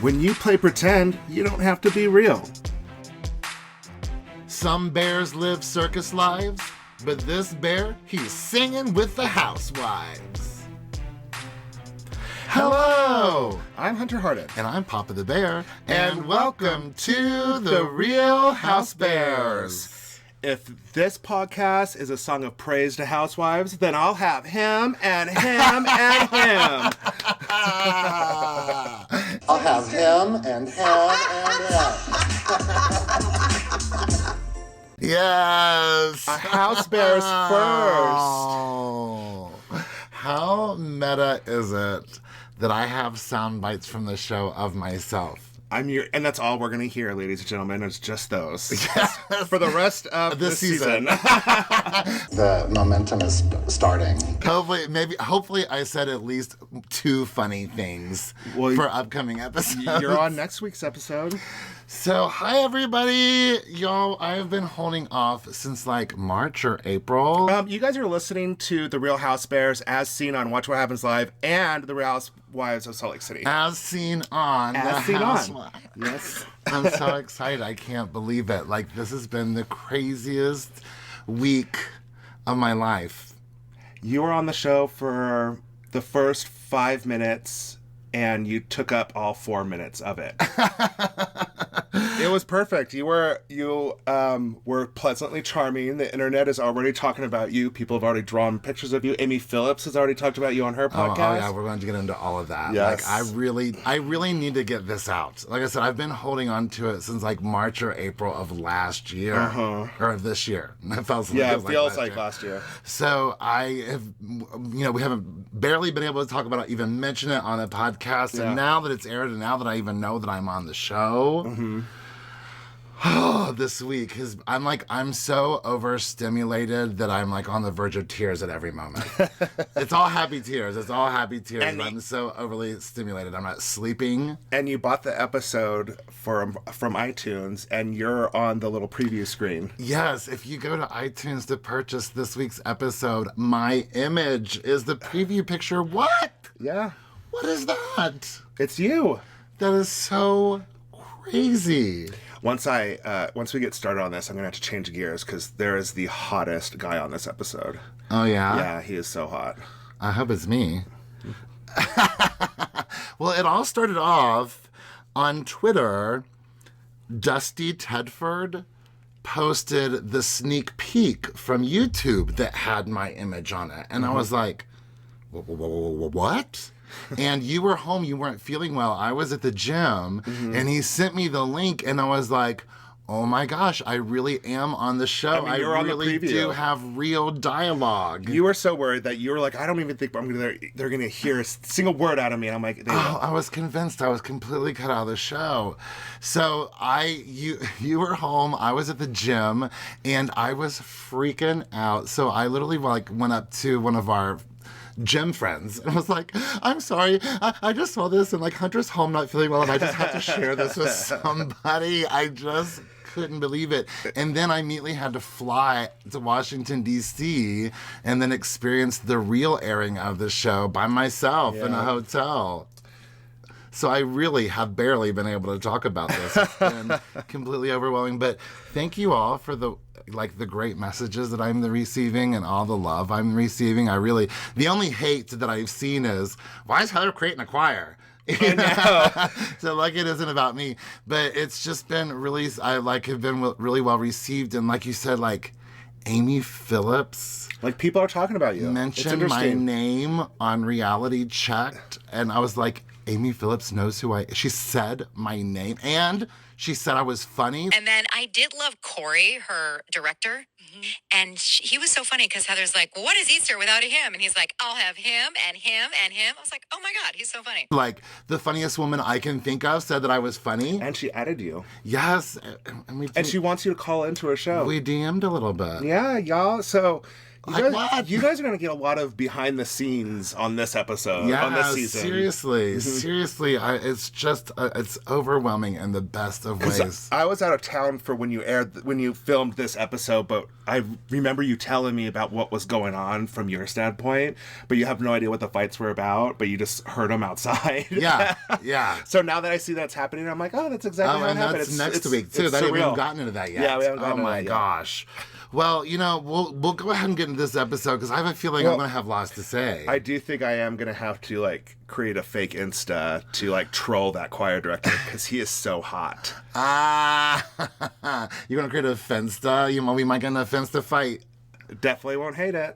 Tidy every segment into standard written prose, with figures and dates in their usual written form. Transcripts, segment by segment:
When you play pretend, you don't have to be real. Some bears live circus lives, but this bear, he's singing with the Housewives. Hello! I'm Hunter Harden. And I'm Papa the Bear, and welcome to The Real Housebears. If this podcast is a song of praise to housewives, then I'll have him and him and him. I'll have him and him and him. Yes! Housebears first. Oh, how meta is it that I have sound bites from the show of myself? And that's all we're going to hear, ladies and gentlemen, is just those. Yes. For the rest of this season. The momentum is starting. Hopefully I said at least 2 funny things for upcoming episodes. You're on next week's episode. So, hi everybody. Y'all, I've been holding off since like March or April. You guys are listening to The Real Housebears as seen on Watch What Happens Live and The Real Housewives of Salt Lake City. As seen on The Housewives. Yes. I'm so excited. I can't believe it. Like, this has been the craziest week of my life. You were on the show for the first 5 minutes, and you took up all 4 minutes of it. It was perfect. You were pleasantly charming. The internet is already talking about you. People have already drawn pictures of you. Amy Phillips has already talked about you on her podcast. Oh yeah, we're going to get into all of that. Yes. Like, I really need to get this out. Like I said, I've been holding on to it since like March or April of last year. Or this year. It feels like last year. So I have, we haven't barely been able to talk about it, even mention it on a podcast. Yeah. And now that it's aired and now that I even know that I'm on the show, this week I'm so overstimulated that I'm like on the verge of tears at every moment. It's all happy tears. And I'm so overly stimulated. I'm not sleeping. And you bought the episode from iTunes, and you're on the little preview screen. Yes, if you go to iTunes to purchase this week's episode, my image is the preview picture. What? Yeah. What is that? It's you. That is so crazy. Once we get started on this, I'm going to have to change gears because there is the hottest guy on this episode. Oh, yeah? Yeah, he is so hot. I hope it's me. Well, it all started off on Twitter. Dusty Tedford posted the sneak peek from YouTube that had my image on it. And I was like, what? And you were home, you weren't feeling well. I was at the gym, and he sent me the link, and I was like, oh my gosh, I really am on the show. I really do have real dialogue. You were so worried that you were like, I don't even think they're going to hear a single word out of me. And I'm like, I was convinced I was completely cut out of the show. So you were home, I was at the gym, and I was freaking out. So I literally went up to one of our gym friends and was like, I'm sorry, I just saw this and Hunter's home not feeling well and I just have to share this with somebody. I just couldn't believe it. And then I immediately had to fly to Washington, D.C. and then experience the real airing of the show by myself in a hotel. So I really have barely been able to talk about this. It's been completely overwhelming. But thank you all for the great messages that I'm receiving and all the love I'm receiving. The only hate that I've seen is, why is Heather creating a choir? I know. So it isn't about me. But it's just been really, have been really well received. And like you said, Amy Phillips. People are talking about you. Mentioned my name on Reality Checked. And I was like, Amy Phillips knows who she said my name, and she said I was funny. And then I did love Corey, her director, and he was so funny because Heather's like, well, what is Easter without a him? And he's like, I'll have him and him and him. I was like, oh my God, he's so funny. The funniest woman I can think of said that I was funny. And she added you. Yes. And she wants you to call into her show. We DM'd a little bit. Yeah, y'all. So You guys are going to get a lot of behind the scenes on this episode, on this season. Seriously, it's just it's overwhelming in the best of ways. I was out of town for when you filmed this episode, but I remember you telling me about what was going on from your standpoint, but you have no idea what the fights were about, but you just heard them outside. Yeah. So now that I see that's happening, I'm like, oh, that's exactly what happened. That's next week too. That we haven't gotten into that yet. Yeah, we haven't gotten into that yet. Oh my gosh. Well, we'll go ahead and get into this episode because I have a feeling I'm going to have lots to say. I do think I am going to have to create a fake Insta to troll that choir director because he is so hot. You're going to create a Finsta? We might get in a Finsta fight. Definitely won't hate it.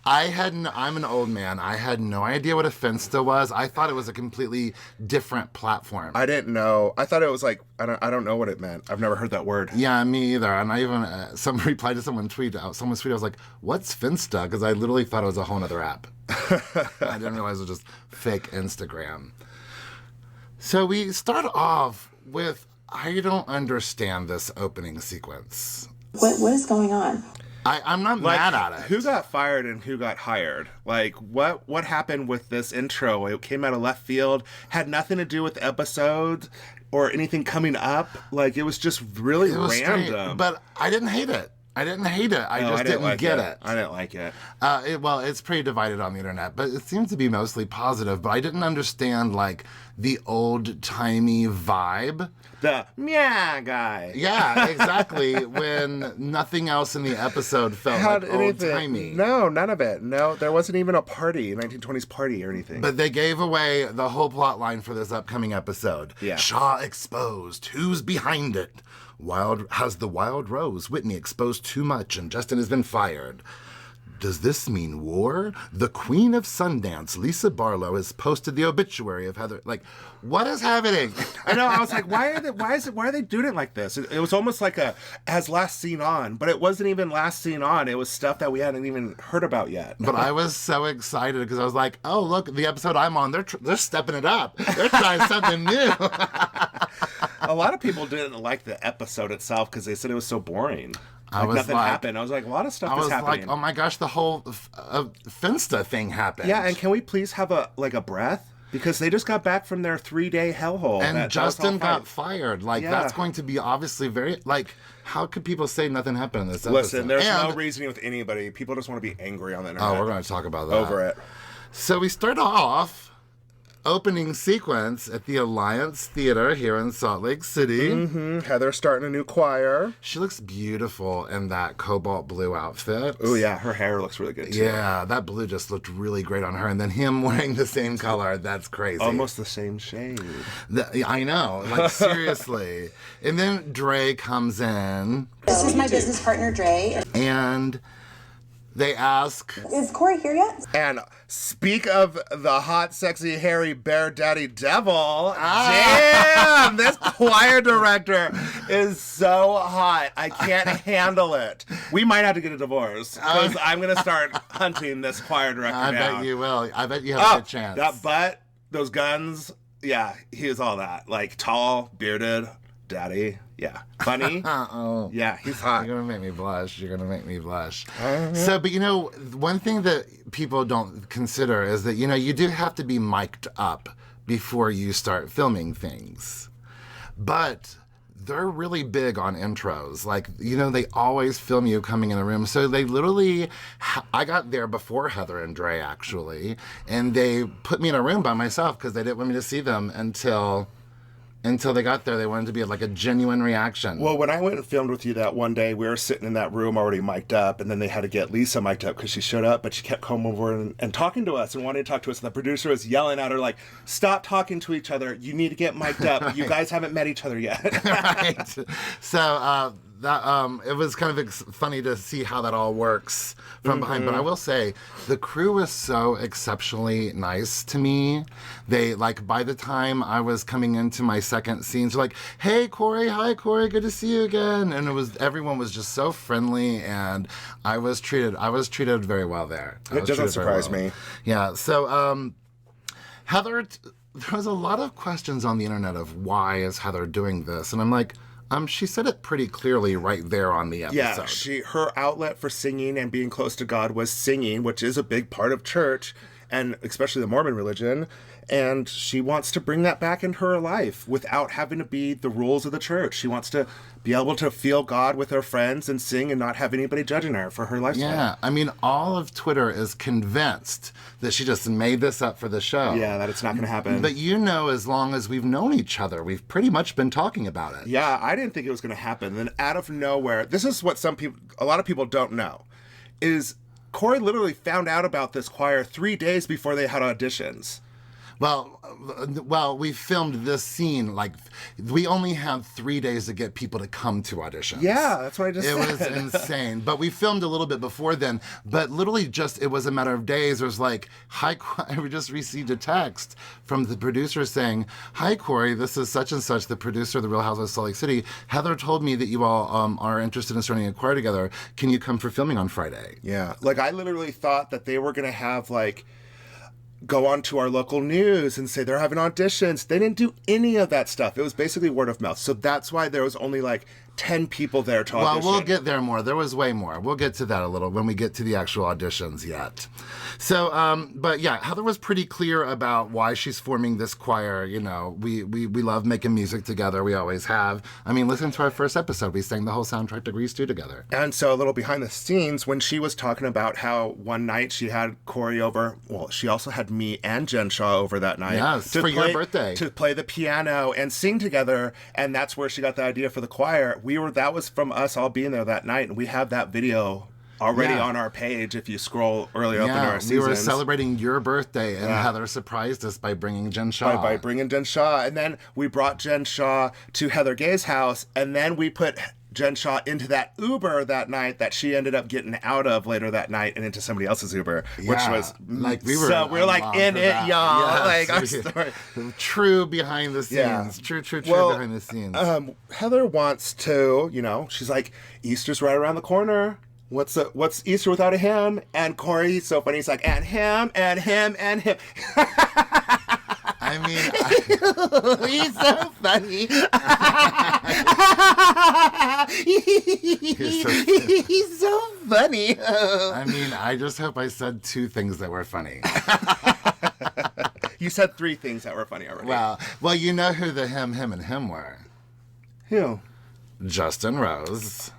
I'm an old man. I had no idea what a Finsta was. I thought it was a completely different platform. I didn't know. I thought it was I don't know what it meant. I've never heard that word. Yeah, me either. And I even someone replied to someone's tweet. I was like, "What's Finsta?" Because I literally thought it was a whole other app. I didn't realize it was just fake Instagram. So we start off with, I don't understand this opening sequence. What is going on? I'm not mad at it. Who got fired and who got hired? What happened with this intro? It came out of left field, had nothing to do with the episode or anything coming up. It was just really random. Strange, but I didn't hate it. I just didn't get it. I didn't like it. It's pretty divided on the internet, but it seems to be mostly positive. But I didn't understand the old-timey vibe. The meow guy. Yeah, exactly. When nothing else in the episode felt old-timey. No, none of it. No, there wasn't even a party, a 1920s party or anything. But they gave away the whole plot line for this upcoming episode. Yeah. Shah exposed. Who's behind it? Has the Wild Rose, Whitney, exposed too much and Justin has been fired? Does this mean war? The Queen of Sundance, Lisa Barlow, has posted the obituary of Heather. What is happening? I know. I was like, why are they doing it like this? It was almost like as last seen on, but it wasn't even last seen on. It was stuff that we hadn't even heard about yet. But I was so excited because I was like, oh, look, the episode I'm on, they're stepping it up. They're trying something new. A lot of people didn't like the episode itself because they said it was so boring. Nothing happened. I was like, a lot of stuff is happening. I was like, oh my gosh, the whole Finsta thing happened. Yeah, and can we please have a breath? Because they just got back from their 3-day hellhole. And Justin got fired. That's going to be obviously very, how could people say nothing happened in this episode? Listen, there's no reasoning with anybody. People just want to be angry on the internet. Oh, we're going to talk about that. Over it. So we start off opening sequence at the Alliance Theater here in Salt Lake City. Mm-hmm. Heather's starting a new choir. She looks beautiful in that cobalt blue outfit. Oh, yeah. Her hair looks really good, too. Yeah, that blue just looked really great on her. And then him wearing the same color, that's crazy. Almost the same shade. I know. Seriously. And then Dre comes in. This is my business partner, Dre. And they ask, is Corey here yet? And speak of the hot, sexy, hairy bear daddy devil. Damn, this choir director is so hot. I can't handle it. We might have to get a divorce because I'm going to start hunting this choir director down. I bet you will. I bet you have a good chance. That butt, those guns. Yeah, he is all that. Tall, bearded, daddy. Yeah. Funny. Oh. Yeah, he's hot. You're going to make me blush. So, but one thing that people don't consider is that, you do have to be mic'd up before you start filming things. But they're really big on intros. They always film you coming in the room. So they literally, I got there before Heather and Dre, actually, and they put me in a room by myself because they didn't want me to see them until they got there. They wanted to be a genuine reaction. Well, when I went and filmed with you that one day, we were sitting in that room already mic'd up, and then they had to get Lisa mic'd up because she showed up, but she kept coming over and talking to us and wanting to talk to us. And the producer was yelling at her, stop talking to each other. You need to get mic'd up. Right. You guys haven't met each other yet. Right. So, it was kind of funny to see how that all works from behind. But I will say, the crew was so exceptionally nice to me. They, by the time I was coming into my second scenes, they're like, hey, Corey, hi, Corey, good to see you again. And everyone was just so friendly, and I was treated very well there. It doesn't surprise me. Yeah, so Heather, there was a lot of questions on the internet of why is Heather doing this? And I'm like, She said it pretty clearly right there on the episode. Yeah, her outlet for singing and being close to God was singing, which is a big part of church, and especially the Mormon religion. And she wants to bring that back into her life without having to be the rules of the church. She wants to be able to feel God with her friends and sing and not have anybody judging her for her lifestyle. Yeah, I mean, all of Twitter is convinced that she just made this up for the show. Yeah, that it's not going to happen. But as long as we've known each other, we've pretty much been talking about it. Yeah, I didn't think it was going to happen. Then out of nowhere, this is what a lot of people don't know, is Corey literally found out about this choir 3 days before they had auditions. Well, we filmed this scene, we only had 3 days to get people to come to auditions. Yeah, that's what I just said. It was insane. But we filmed a little bit before then. But literally it was a matter of days. It was like, hi, we just received a text from the producer saying, hi, Corey, this is such and such, the producer of The Real Housewives of Salt Lake City. Heather told me that you all are interested in starting a choir together. Can you come for filming on Friday? Yeah. I literally thought that they were going to have, go on to our local news and say they're having auditions. They didn't do any of that stuff. It was basically word of mouth. So that's why there was only 10 people there to audition. Well, we'll get there more. There was way more. We'll get to that a little when we get to the actual auditions yet. So, but yeah, Heather was pretty clear about why she's forming this choir. We love making music together. We always have. I mean, listen to our first episode. We sang the whole soundtrack to Grease 2 together. And so a little behind the scenes, when she was talking about how one night she had Corey over, well, she also had me and Jen Shah over that night. Yes, for your birthday. To play the piano and sing together. And that's where she got the idea for the choir. That was from us all being there that night, and we have that video already on our page if you scroll early up in our seasons. We were celebrating your birthday, and Heather surprised us by bringing Jen Shah. By bringing Jen Shah. And then we brought Jen Shah to Heather Gay's house, and then we put Jen Shah into that Uber that night that she ended up getting out of later that night and into somebody else's Uber, which was we were in it, y'all. Yes. Our story. True behind the scenes. Yeah. True behind the scenes. Heather wants to, she's like, Easter's right around the corner. What's Easter without a hymn? And Corey's so funny. He's like, and him, and him, and him. I mean, he's so funny. He's so funny. I mean, I just hope I said 2 things that were funny. You said 3 things that were funny already. Well, you know who the him, and him were. Who? Justin Rose.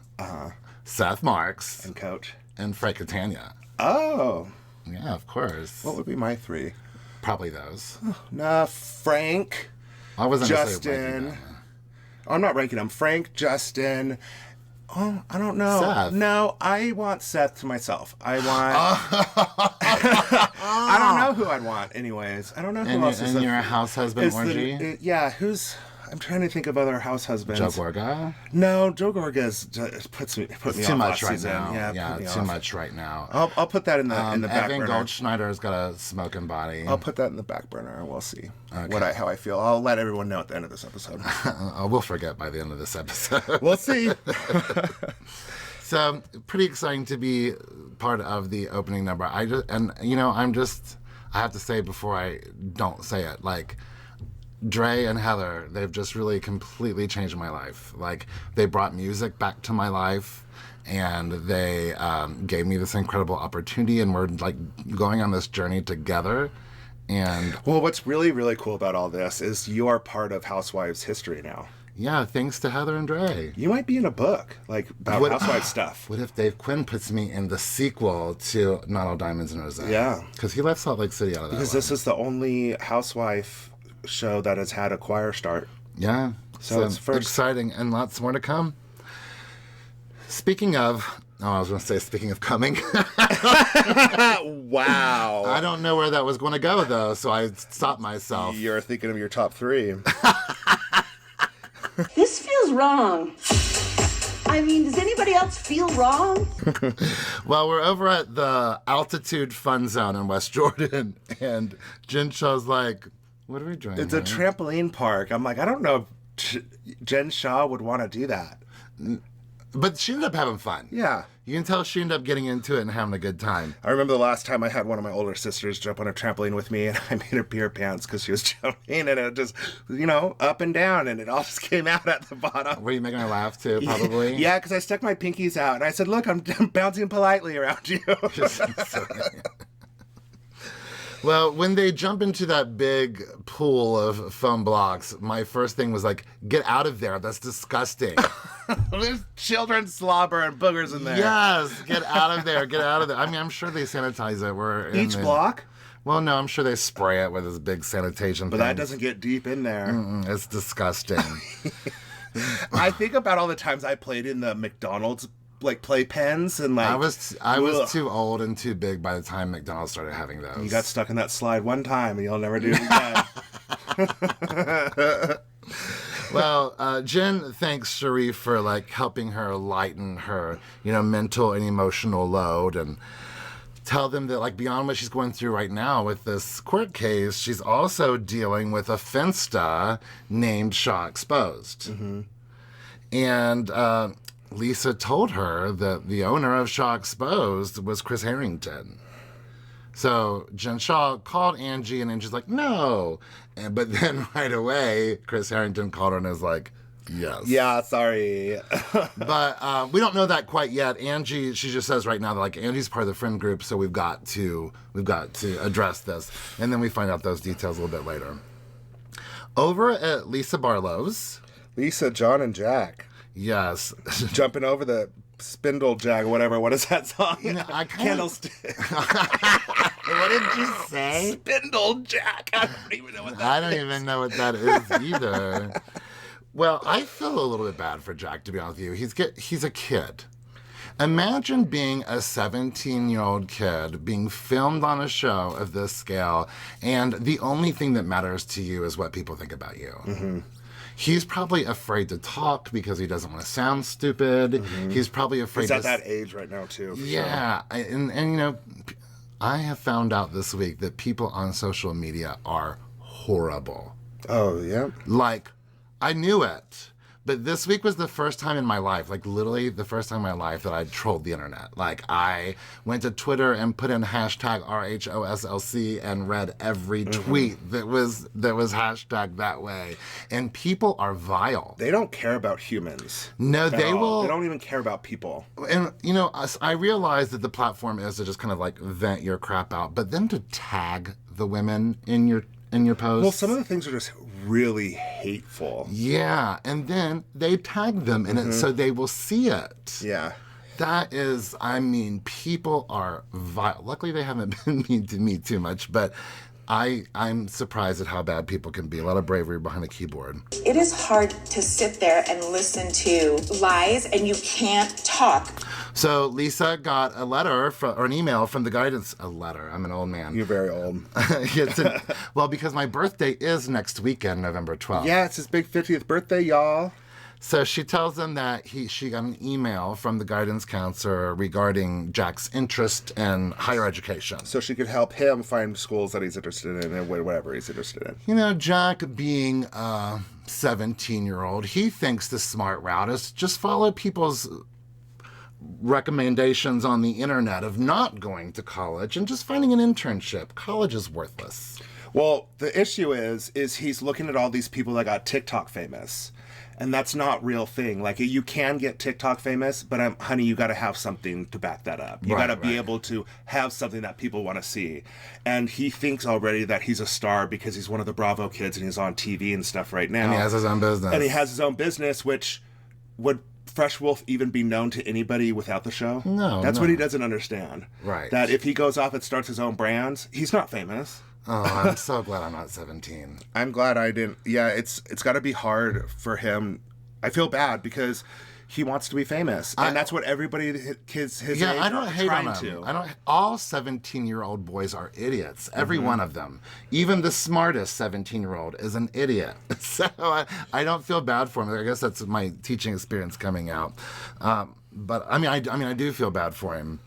Seth Marks. And Coach. And Frank Catania. Oh. Yeah, of course. What would be my 3? Probably those. Nah, Frank. I wasn't Justin. I'm not ranking them. Frank, Justin. Oh, I don't know. Seth. No, I want Seth to myself. I don't know who I'd want. Anyways, I don't know who else is. And your house husband orgy. Who's? I'm trying to think of other house husbands. Joe Gorga? No, Joe Gorga put me too off much last right season. now. Yeah, too much right now. I'll put that in the back Evan burner. Goldschneider's got a smoking body. I'll put that in the back burner. We'll see how I feel. I'll let everyone know at the end of this episode. We'll forget by the end of this episode. We'll see. So pretty exciting to be part of the opening number. I have to say before I don't say it, Dre and Heather, they've just really completely changed my life. They brought music back to my life, and they gave me this incredible opportunity, and we're going on this journey together. And well, what's really, really cool about all this is you are part of Housewives history now. Yeah, thanks to Heather and Dre. You might be in a book about Housewives stuff. What if Dave Quinn puts me in the sequel to Not All Diamonds and Roses? Yeah, because he left Salt Lake City out of that. Because this is the only housewife show that has had a choir start. Yeah. So it's first. Exciting, and lots more to come. Speaking of coming. Wow. I don't know where that was going to go, though, so I stopped myself. You're thinking of your top 3. This feels wrong. I mean, does anybody else feel wrong? Well, we're over at the Altitude Fun Zone in West Jordan, and Jen Shah's like, what are we doing? It's a trampoline park. I'm like, I don't know if Jen Shah would want to do that. But she ended up having fun. Yeah. You can tell she ended up getting into it and having a good time. I remember the last time I had one of my older sisters jump on a trampoline with me, and I made her pee her pants because she was jumping, and it just, up and down, and it all just came out at the bottom. Were you making her laugh too, probably? Yeah, because I stuck my pinkies out, and I said, look, I'm bouncing politely around you. Well, when they jump into that big pool of foam blocks, my first thing was like, get out of there. That's disgusting. There's children slobber and boogers in there. Yes, get out of there. Get out of there. I mean, I'm sure they sanitize it. Each block? Well, no, I'm sure they spray it with this big sanitation But that doesn't get deep in there. It's disgusting. I think about all the times I played in the McDonald's play pens, and I was too old and too big by the time McDonald's started having those. You got stuck in that slide one time, and you'll never do it again. Well, Jen thanks Sharif for helping her lighten her, mental and emotional load, and tell them that beyond what she's going through right now with this court case, she's also dealing with a Finsta named Shah Exposed. Mm-hmm. And Lisa told her that the owner of Shah Exposed was Chris Harrington. So Jen Shah called Angie, and Angie's like, no. But then right away, Chris Harrington called her and was like, yes. Yeah, sorry. But we don't know that quite yet. Angie, she just says right now that Angie's part of the friend group, so we've got to address this. And then we find out those details a little bit later. Over at Lisa Barlow's. Lisa, John, and Jack. Yes. Jumping over the spindle jack or whatever. What is that song? Candlestick. What did you say? Spindle jack. I don't even know what that is. I don't even know what that is either. Well, I feel a little bit bad for Jack, to be honest with you. He's a kid. Imagine being a 17-year-old kid being filmed on a show of this scale, and the only thing that matters to you is what people think about you. Mm-hmm. He's probably afraid to talk because he doesn't want to sound stupid. Mm-hmm. He's probably afraid. He's at that age right now too. Yeah, sure. and I have found out this week that people on social media are horrible. Oh yeah. I knew it. But this week was the first time in my life, literally the first time in my life that I trolled the internet. I went to Twitter and put in hashtag RHOSLC and read every tweet that was hashtag that way. And people are vile. They don't care about humans. No, they will. They don't even care about people. And, I realize that the platform is to just kind of vent your crap out, but then to tag the women in your posts. Well, some of the things are just really hateful. Yeah, and then they tag them in it so they will see it. Yeah. That is, people are vile. Luckily, they haven't been mean to me too much, but I'm surprised at how bad people can be. A lot of bravery behind a keyboard. It is hard to sit there and listen to lies, and you can't talk. So Lisa got a letter or an email from the guidance. A letter. I'm an old man. You're very old. Well, because my birthday is next weekend, November 12th. Yeah, it's his big 50th birthday, y'all. So she tells them that she got an email from the guidance counselor regarding Jack's interest in higher education. So she could help him find schools that he's interested in and whatever he's interested in. Jack being a 17-year-old, he thinks the smart route is to just follow people's recommendations on the internet of not going to college and just finding an internship. College is worthless. Well, the issue is he's looking at all these people that got TikTok famous. And that's not real thing. You can get TikTok famous, but honey, you got to have something to back that up. You got to be able to have something that people want to see. And he thinks already that he's a star because he's one of the Bravo kids and he's on TV and stuff right now. And he has his own business. Which would Fresh Wolf even be known to anybody without the show? No. That's what he doesn't understand. Right. That if he goes off and starts his own brands, he's not famous. Oh, I'm so glad I'm not 17. I'm glad I didn't. Yeah, it's got to be hard for him. I feel bad because he wants to be famous, and that's what everybody his age I don't hate on him. to. All 17-year-old boys are idiots. Every one of them. Even the smartest 17-year-old is an idiot. So I don't feel bad for him. I guess that's my teaching experience coming out. But I mean, I do feel bad for him.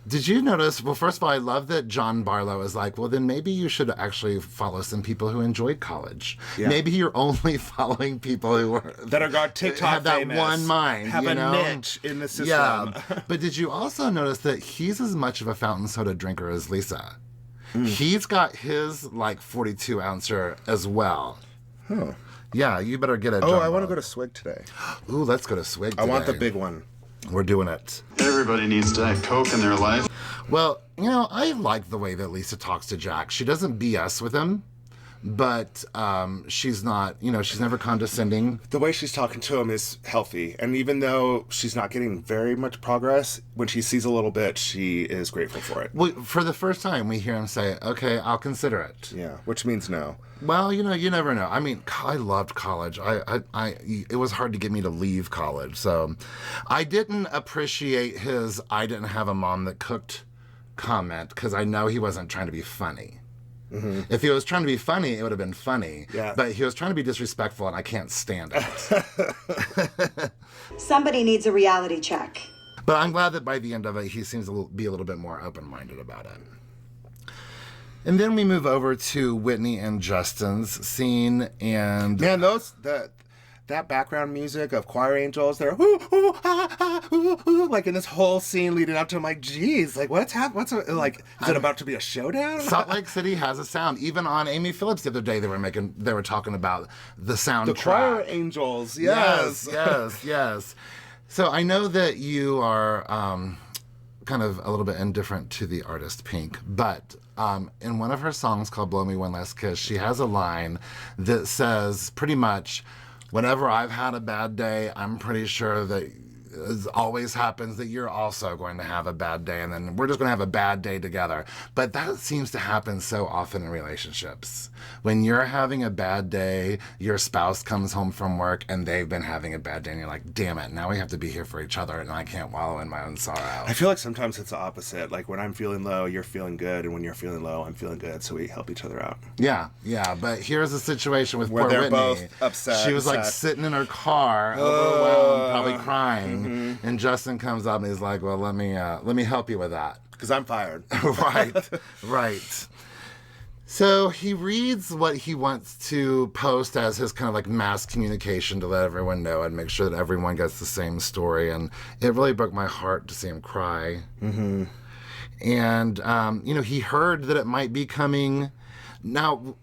Did you notice? Well, first of all, I love that John Barlow is like, well, then maybe you should actually follow some people who enjoyed college. Yeah. Maybe you're only following people who are that are got TikTok have that famous, one mind, have you a know? niche in the system. Yeah. But did you also notice that he's as much of a fountain soda drinker as Lisa? He's got his like 42 ouncer as well. Huh. Yeah, you better get it. Oh, I want to go to Swig today. Ooh, let's go to Swig today. I want the big one. We're doing it. Everybody needs Diet Coke in their life. Well, you know, I like the way that Lisa talks to Jack. She doesn't BS with him, but she's not, you know, she's never condescending. The way she's talking to him is healthy. And even though she's not getting very much progress, when she sees a little bit, she is grateful for it. Well, for the first time, we hear him say, okay, I'll consider it. Yeah, which means no. Well, you know, you never know. I mean, I loved college. It was hard to get me to leave college. So I didn't appreciate his I didn't have a mom that cooked comment because I know he wasn't trying to be funny. Mm-hmm. If he was trying to be funny, it would have been funny. Yeah. But he was trying to be disrespectful, and I can't stand it. Somebody needs a reality check. But I'm glad that by the end of it, he seems to be a little bit more open-minded about it. And then we move over to Whitney and Justin's scene, and man, that background music of choir angels, they're ooh, ooh, ah, ah, ooh, ooh, like in this whole scene leading up to, I'm like, geez, like what's like, is it about to be a showdown? Salt Lake City has a sound. Even on Amy Phillips the other day, they were talking about the soundtrack. The choir angels, yes. Yes. So I know that you are kind of a little bit indifferent to the artist Pink, but in one of her songs called Blow Me One Last Kiss, she has a line that says pretty much, whenever I've had a bad day, I'm pretty sure that it always happens that you're also going to have a bad day, and then we're just going to have a bad day together. But that seems to happen so often in relationships. When you're having a bad day, your spouse comes home from work and they've been having a bad day, and you're like, damn it, now we have to be here for each other, and I can't wallow in my own sorrow. I feel like sometimes it's the opposite. Like when I'm feeling low, you're feeling good, and when you're feeling low, I'm feeling good, so we help each other out. Yeah, but here's a situation with where poor they're Whitney. Both upset. She was like sitting in her car, overwhelmed, probably crying, and Justin comes up and he's like, well, let me help you with that. Because I'm fired. Right. So he reads what he wants to post as his kind of like mass communication to let everyone know and make sure that everyone gets the same story. And it really broke my heart to see him cry. Mm-hmm. And, he heard that it might be coming. Now,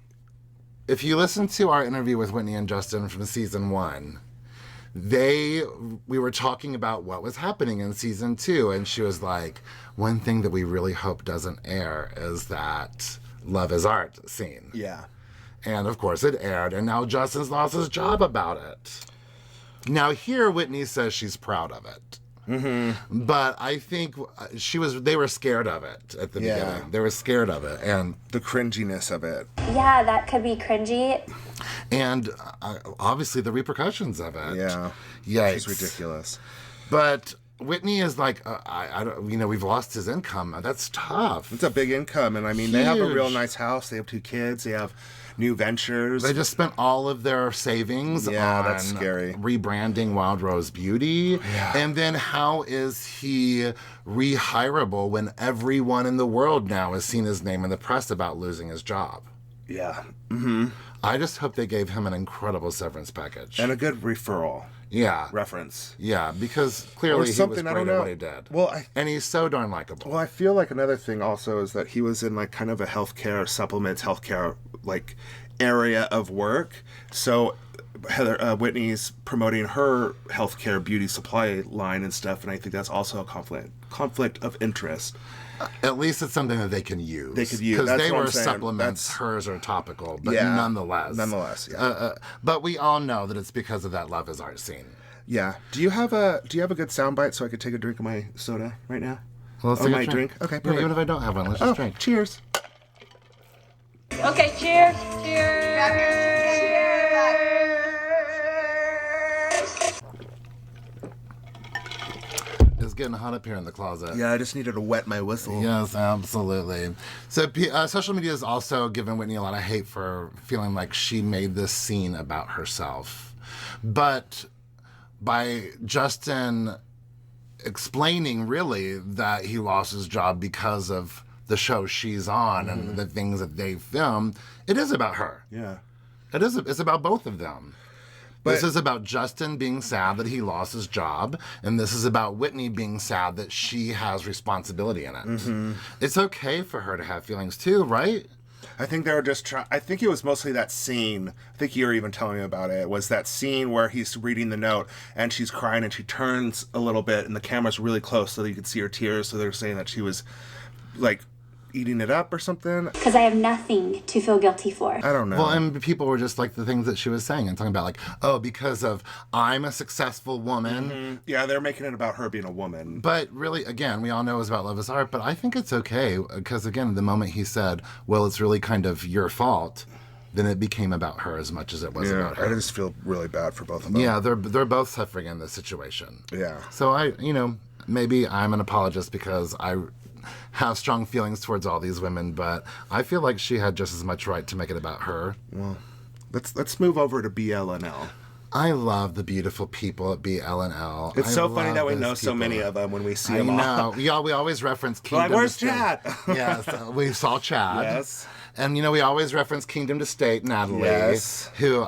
if you listen to our interview with Whitney and Justin from season 1, we were talking about what was happening in season 2, and she was like, one thing that we really hope doesn't air is that Love is Art scene. Yeah. And of course it aired, and now Justin's lost his job about it. Now here Whitney says she's proud of it. Mm-hmm. But I think they were scared of it at the beginning. They were scared of it, and the cringiness of it. Yeah, that could be cringy. And obviously the repercussions of it. Yeah. Yikes. It's ridiculous. But Whitney is like, we've lost his income. That's tough. It's a big income, and I mean, They have a real nice house. They have 2 kids. They have new ventures. They just spent all of their savings on that's scary. Rebranding Wild Rose Beauty. Yeah. And then how is he rehirable when everyone in the world now has seen his name in the press about losing his job? Yeah. Mm-hmm. I just hope they gave him an incredible severance package. And a good referral. Yeah. Reference. Yeah, because clearly he was great at what he did. And he's so darn likable. Well, I feel like another thing also is that he was in like kind of a healthcare supplements, healthcare like area of work. So Whitney's promoting her healthcare beauty supply line and stuff, and I think that's also a conflict of interest. At least it's something that they can use. They could use. Because they were supplements, hers are topical, but nonetheless. Yeah. But we all know that it's because of that Love is Art scene. Yeah. Do you have a good soundbite so I could take a drink of my soda right now? Well, let's take a drink. Okay, perfect. Yeah, even if I don't have one, let's just drink. Cheers. Okay, cheers. Cheers. It's getting hot up here in the closet. Yeah, I just needed to wet my whistle. Yes, absolutely. So social media has also given Whitney a lot of hate for feeling like she made this scene about herself. But by Justin explaining really that he lost his job because of the show she's on and the things that they film. It is about her. Yeah. It's about both of them. But this is about Justin being sad that he lost his job, and this is about Whitney being sad that she has responsibility in it. It's okay for her to have feelings too, right? I think they were just I think it was mostly that scene. I think you were even telling me about it. It was that scene where he's reading the note and she's crying and she turns a little bit and the camera's really close so that you could see her tears. So they're saying that she was like eating it up or something. Because I have nothing to feel guilty for. I don't know. Well, and people were just like the things that she was saying and talking about like, oh, because of I'm a successful woman. Yeah, they're making it about her being a woman. But really, again, we all know it's about Love is Art, but I think it's okay because, again, the moment he said, well, it's really kind of your fault, then it became about her as much as it was about her. I just feel really bad for both of them. Yeah, they're both suffering in this situation. Yeah. So maybe I'm an apologist because I have strong feelings towards all these women, but I feel like she had just as much right to make it about her. Well, let's move over to BLNL. I love the beautiful people at BLNL. It's so funny that we know so many of them when we see them all. I know. We always reference Kingdom Like, where's to State. Chad? Yes, we saw Chad. Yes. And, we always reference Kingdom to State, Natalie. Yes. Who,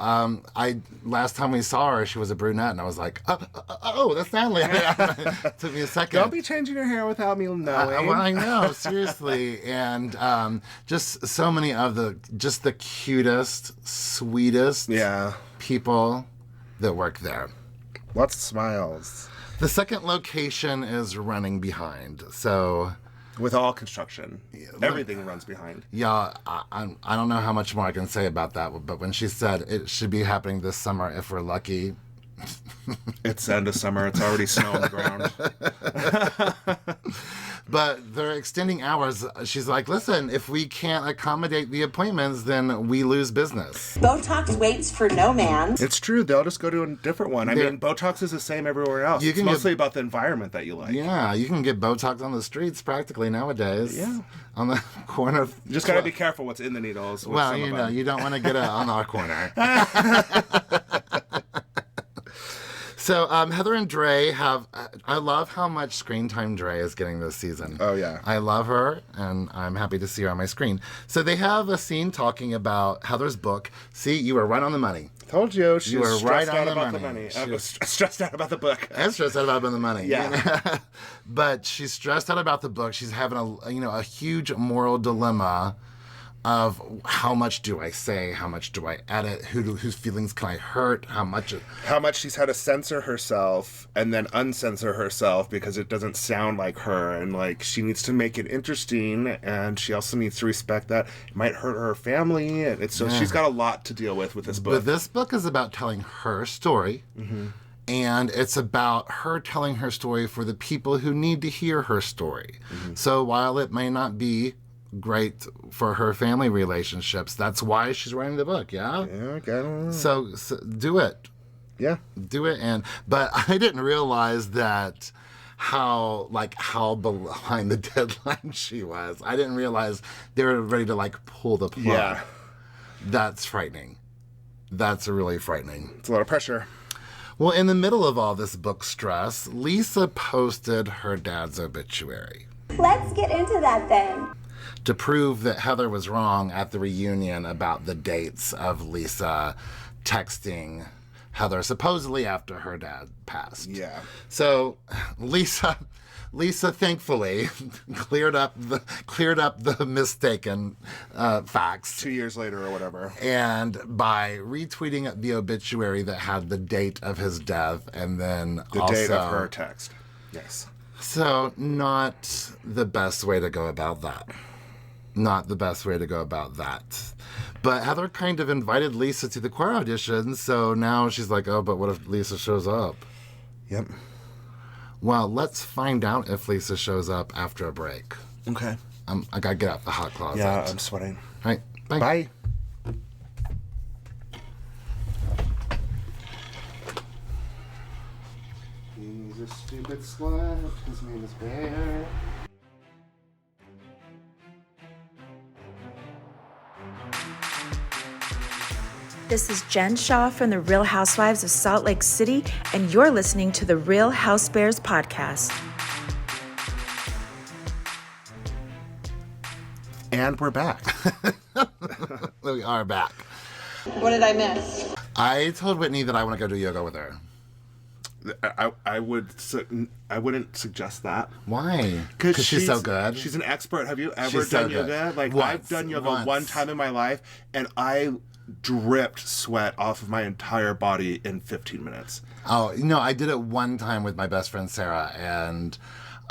last time we saw her, she was a brunette, and I was like, oh, that's Natalie. It took me a second. Don't be changing your hair without me knowing. Well, I know, seriously. And just so many of the cutest, sweetest people that work there. Lots of smiles. The second location is running behind, so... With all construction, everything runs behind. Yeah, I don't know how much more I can say about that, but when she said it should be happening this summer if we're lucky. It's the end of summer. It's already snow on the ground. But they're extending hours. She's like, listen, if we can't accommodate the appointments, then we lose business. Botox waits for no man. It's true. They'll just go to a different one. I mean, Botox is the same everywhere else. It's mostly about the environment that you like. Yeah, you can get Botox on the streets practically nowadays. Yeah. On the corner of... You just got to be careful what's in the needles. Well, you don't want to get it on our corner. So Heather and Dre I love how much screen time Dre is getting this season. Oh, yeah. I love her, and I'm happy to see her on my screen. So they have a scene talking about Heather's book. See, you were right on the money. Told you. She was right stressed on out the about money. the money. I was stressed out about the book. And stressed out about the money. Yeah. But she's stressed out about the book. She's having a huge moral dilemma of how much do I say, how much do I edit, whose feelings can I hurt, how much she's had to censor herself and then uncensor herself because it doesn't sound like her, and like she needs to make it interesting, and she also needs to respect that it might hurt her family, and she's got a lot to deal with this book. But this book is about telling her story. And it's about her telling her story for the people who need to hear her story. So while it may not be great for her family relationships, that's why she's writing the book. Yeah, I don't know. So do it. Yeah, do it. But I didn't realize that how behind the deadline she was. I didn't realize they were ready to pull the plug. Yeah, that's frightening. That's really frightening. It's a lot of pressure. Well, in the middle of all this book stress, Lisa posted her dad's obituary. Let's get into that then. To prove that Heather was wrong at the reunion about the dates of Lisa texting Heather supposedly after her dad passed. Yeah. So Lisa thankfully cleared up the mistaken facts 2 years later or whatever, and by retweeting the obituary that had the date of his death and then the date of her text. Yes. So not the best way to go about that. Not the best way to go about that. But Heather kind of invited Lisa to the choir audition, so now she's like, oh, but what if Lisa shows up? Yep. Well, let's find out if Lisa shows up after a break. Okay. I gotta get out the hot closet. Yeah, I'm sweating. All right. Bye. Bye. He's a stupid slut. His name is Bear. This is Jen Shah from the Real Housewives of Salt Lake City, and you're listening to the Real Housebears podcast. And we're back. We are back. What did I miss? I told Whitney that I want to go do yoga with her. I wouldn't suggest that. Why? Because she's so good. She's an expert. Have you ever She's so done good. yoga? Like, Once. I've done yoga one time in my life, and I dripped sweat off of my entire body in 15 minutes. Oh, no, I did it one time with my best friend Sarah, and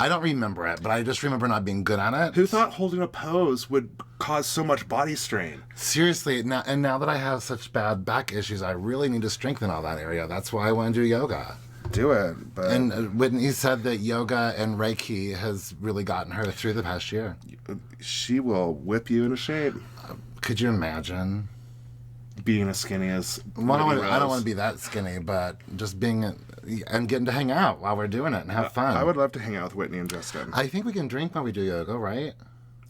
I don't remember it, but I just remember not being good at it. Who thought holding a pose would cause so much body strain? Seriously, now that I have such bad back issues, I really need to strengthen all that area. That's why I want to do yoga. Do it. But And Whitney said that yoga and Reiki has really gotten her through the past year. she will whip you into shape. Could you imagine? Being as skinny as Well, I Whitney don't Rose. want to be that skinny, but just being and getting to hang out while we're doing it and have fun. I would love to hang out with Whitney and Justin. I think we can drink while we do yoga, right?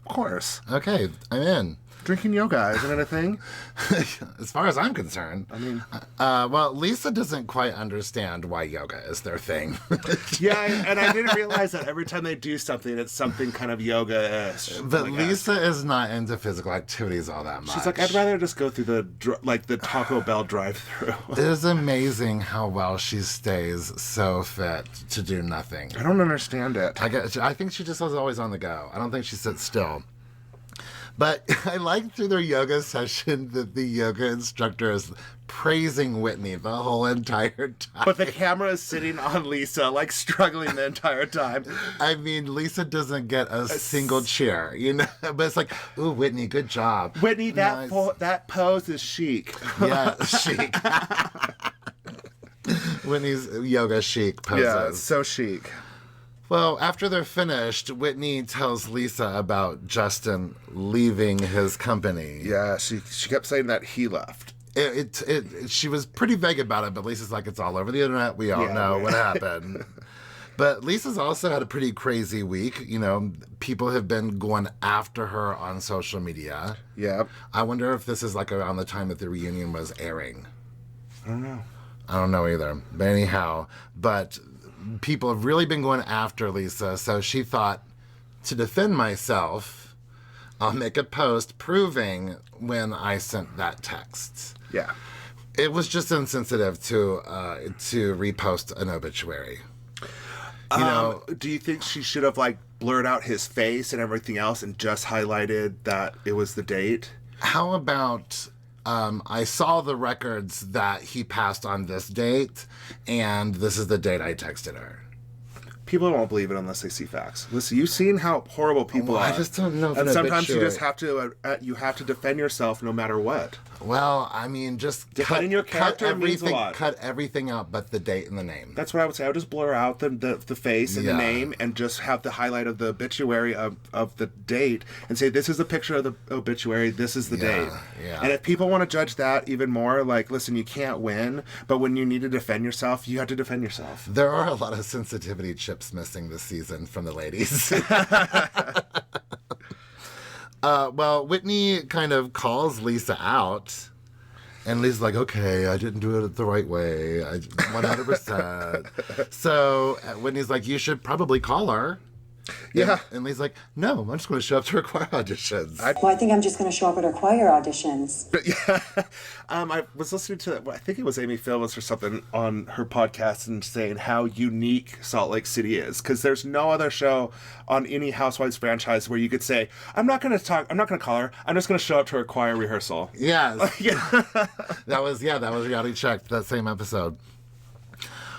Of course. Okay, I'm in. Drinking yoga, isn't it a thing? As far as I'm concerned. I mean... well, Lisa doesn't quite understand why yoga is their thing. Yeah, and I didn't realize that every time they do something, it's something kind of yoga-ish. But Lisa is not into physical activities all that much. She's like, I'd rather just go through the Taco Bell drive-thru. It is amazing how well she stays so fit to do nothing. I don't understand it. I think she just is always on the go. I don't think she sits still. But I like through their yoga session that the yoga instructor is praising Whitney the whole entire time. But the camera is sitting on Lisa, like struggling the entire time. I mean, Lisa doesn't get a single cheer, you know? But it's like, ooh, Whitney, good job. Whitney, that Nice. that pose is chic. Yeah, chic. Whitney's yoga chic poses. Yeah, it's so chic. Well, after they're finished, Whitney tells Lisa about Justin leaving his company. Yeah, she kept saying that he left. She was pretty vague about it, but Lisa's like, it's all over the internet. We all know what happened. But Lisa's also had a pretty crazy week. You know, people have been going after her on social media. Yeah. I wonder if this is like around the time that the reunion was airing. I don't know. I don't know either. But anyhow, people have really been going after Lisa, so she thought, to defend myself, I'll make a post proving when I sent that text. Yeah. It was just insensitive to repost an obituary. You know, do you think she should have like blurred out his face and everything else and just highlighted that it was the date? how about I saw the records that he passed on this date, and this is the date I texted her. People don't believe it unless they see facts. Listen, you've seen how horrible people are. I just don't know if and an sometimes you just obituary- have to defend yourself no matter what. Well, I mean, just Defending your character means a lot. Cut everything out but the date and the name. That's what I would say. I would just blur out the face and the Yeah. name and just have the highlight of the obituary of the date and say, this is the picture of the obituary, this is the date. Yeah. And if people want to judge that even more, like, listen, you can't win, but when you need to defend yourself, you have to defend yourself. There are a lot of sensitivity chips missing this season from the ladies. Well, Whitney kind of calls Lisa out. And Lisa's like, okay, I didn't do it the right way. 100%. So Whitney's like, you should probably call her. Yeah. And Lisa's like, no, I'm just going to show up to her choir auditions. Well, I think I'm just going to show up at her choir auditions. I was listening to, I think it was Amy Phillips or something on her podcast and saying how unique Salt Lake City is. Because there's no other show on any Housewives franchise where you could say, I'm not going to call her. I'm just going to show up to her choir rehearsal. Yes. Yeah. That was Reality Check, that same episode.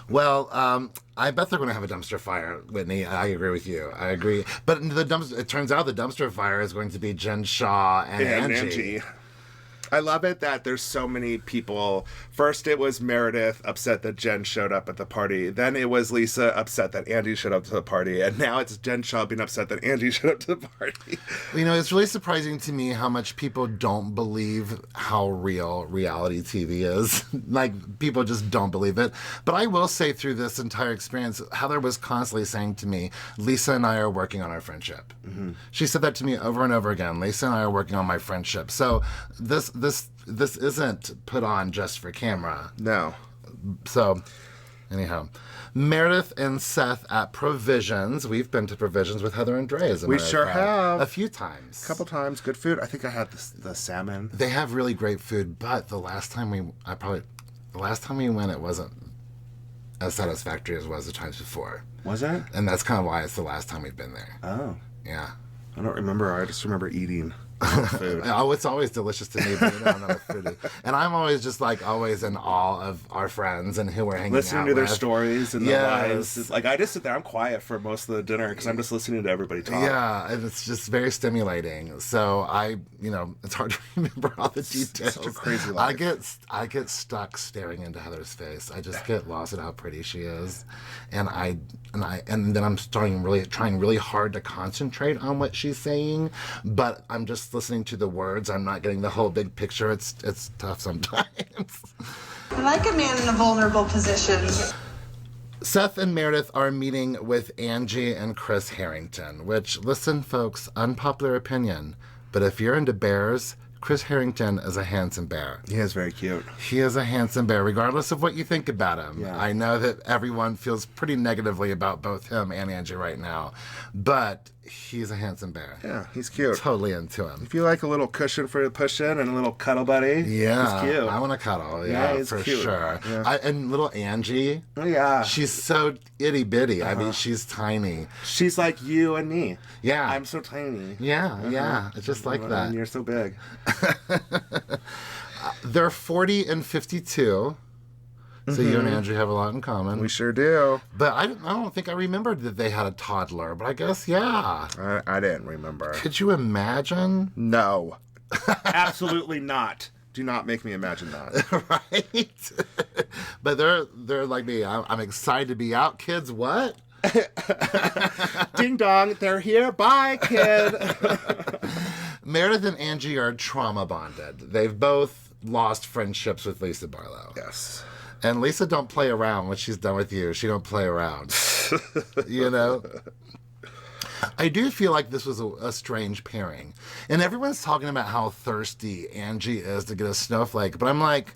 Well, I bet they're going to have a dumpster fire, Whitney. I agree with you. I agree. But it turns out the dumpster fire is going to be Jen Shah and Angie. I love it that there's so many people. First, it was Meredith upset that Jen showed up at the party. Then it was Lisa upset that Andy showed up to the party. And now it's Jen Shah being upset that Angie showed up to the party. You know, it's really surprising to me how much people don't believe how real reality TV is. Like, people just don't believe it. But I will say through this entire experience, Heather was constantly saying to me, Lisa and I are working on our friendship. Mm-hmm. She said that to me over and over again. Lisa and I are working on my friendship. So this isn't put on just for camera. No. So Anyhow, Meredith and Seth at Provisions. We've been to Provisions with Heather and Dre, as a We matter of sure fact. have. A few times. A couple times. Good food. I think I had the salmon. They have really great food, but the last time we went, it wasn't as satisfactory as it was the times before. Was it? And that's kind of why it's the last time we've been there. Oh. Yeah. I don't remember. I just remember eating food. Oh, it's always delicious to me, but you know, I'm not a foodie. And I'm always just like always in awe of our friends and who we're hanging Listening out to their with. stories and Yes. their lives. It's like I just sit there. I'm quiet for most of the dinner because I'm just listening to everybody talk. Yeah, and it's just very stimulating. So it's hard to remember all the details. Such a crazy life. I get stuck staring into Heather's face. I just get lost at how pretty she is, and then I'm trying really hard to concentrate on what she's saying, but I'm just listening to the words. I'm not getting the whole big picture. It's tough sometimes. I like a man in a vulnerable position. Seth and Meredith are meeting with Angie and Chris Harrington, which, listen, folks, unpopular opinion, but if you're into bears, Chris Harrington is a handsome bear. He is very cute. He is a handsome bear, regardless of what you think about him. Yeah. I know that everyone feels pretty negatively about both him and Angie right now, but he's a handsome bear. Yeah, he's cute. Totally into him. If you like a little cushion for your push-in and a little cuddle buddy, Yeah, he's cute. I want to cuddle. Yeah, Yeah, he's for cute. sure. Yeah. And little Angie. Oh, yeah. She's so itty bitty. I mean, she's tiny. She's like you and me. Yeah. I'm so tiny. Yeah, yeah. It's just like that. And you're so big. They're 40 and 52. So you and Andrew have a lot in common. We sure do. But I don't think I remembered that they had a toddler. But I guess, yeah. I didn't remember. Could you imagine? No. Absolutely not. Do not make me imagine that. Right? But they're like me. I'm excited to be out. Kids, what? Ding dong, they're here. Bye, kid. Meredith and Angie are trauma bonded. They've both lost friendships with Lisa Barlow. Yes. And Lisa don't play around when she's done with you. She don't play around. You know? I do feel like this was a strange pairing. And everyone's talking about how thirsty Angie is to get a snowflake. But I'm like,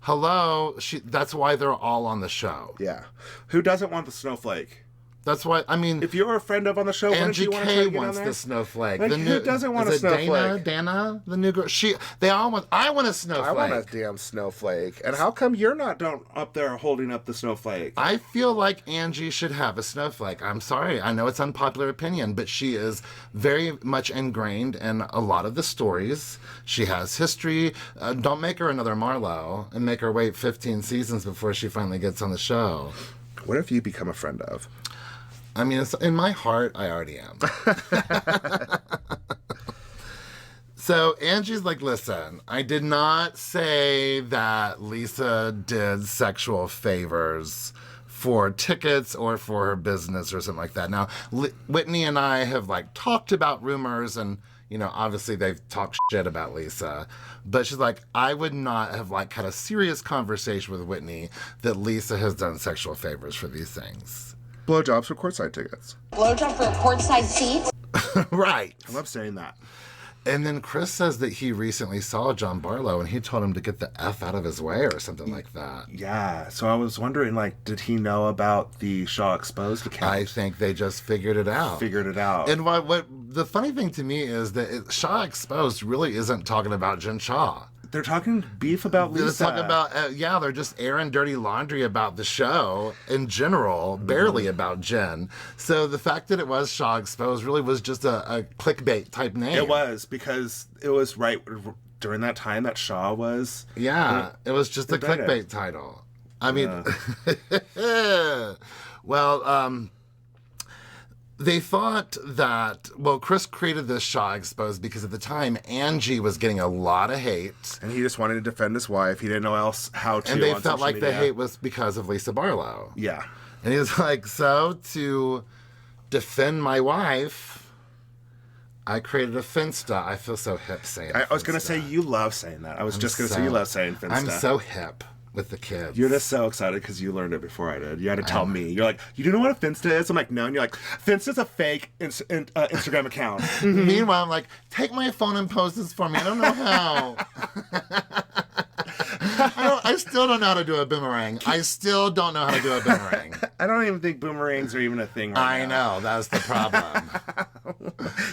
hello? That's why they're all on the show. Yeah. Who doesn't want the snowflake? That's why, I mean... If you're a friend of on the show, wouldn't Angie you want to K try to get wants on there? the snowflake. Like, who doesn't want a snowflake? Dana, the new girl. I want a snowflake. I want a damn snowflake. And how come you're not up there holding up the snowflake? I feel like Angie should have a snowflake. I'm sorry. I know it's unpopular opinion, but she is very much ingrained in a lot of the stories. She has history. Don't make her another Marlo and make her wait 15 seasons before she finally gets on the show. What if you become a friend of? I mean, in my heart, I already am. So Angie's like, listen, I did not say that Lisa did sexual favors for tickets or for her business or something like that. Now, Whitney and I have talked about rumors and, obviously they've talked shit about Lisa. But she's like, I would not have had a serious conversation with Whitney that Lisa has done sexual favors for these things. Blowjobs for courtside tickets. Blowjob for courtside seats? Right. I love saying that. And then Chris says that he recently saw John Barlow and he told him to get the F out of his way or something like that. Yeah. So I was wondering, did he know about the Shaw Exposed account? I think they just figured it out. And what the funny thing to me is that Shaw Exposed really isn't talking about Jen Shah. They're talking beef about Lisa. They're talking about, they're just airing dirty laundry about the show in general, barely about Jen. So the fact that it was Shaw Exposed really was just a clickbait type name. It was, because it was right during that time that Shaw was. Yeah, it was just a clickbait title. I mean, well, they thought that, Chris created this Shaw Exposed because at the time, Angie was getting a lot of hate. And he just wanted to defend his wife. He didn't know how to. And they felt like the hate was because of Lisa Barlow. Yeah. And he was like, so to defend my wife, I created a Finsta. I feel so hip saying I was going to say, you love saying that. I was just going to say you love saying Finsta. I'm so hip with the kids. You're just so excited because you learned it before I did. You had to tell me. You're like, you do know what a Finsta is? I'm like, no. And you're like, Finsta's a fake Instagram account. Meanwhile, I'm like, take my phone and post this for me. I don't know how. I still don't know how to do a boomerang. I still don't know how to do a boomerang. I don't even think boomerangs are even a thing right now. I know, that's the problem.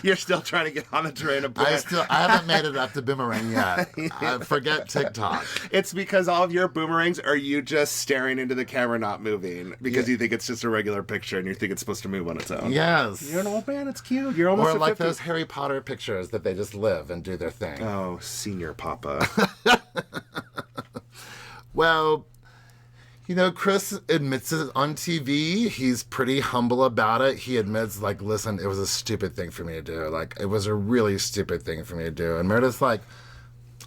You're still trying to get on the train of I haven't made it up to boomerang yet. Forget TikTok. It's because all of your boomerangs are you just staring into the camera, not moving, because you think it's just a regular picture and you think it's supposed to move on its own. Yes. You're an old man. It's cute. You're almost Or like 50. those Harry Potter pictures that they just live and do their thing. Oh, senior papa. Well, you know, Chris admits it on TV. He's pretty humble about it. He admits, like, listen, it was a stupid thing for me to do. Like, it was a really stupid thing for me to do. And Meredith's like,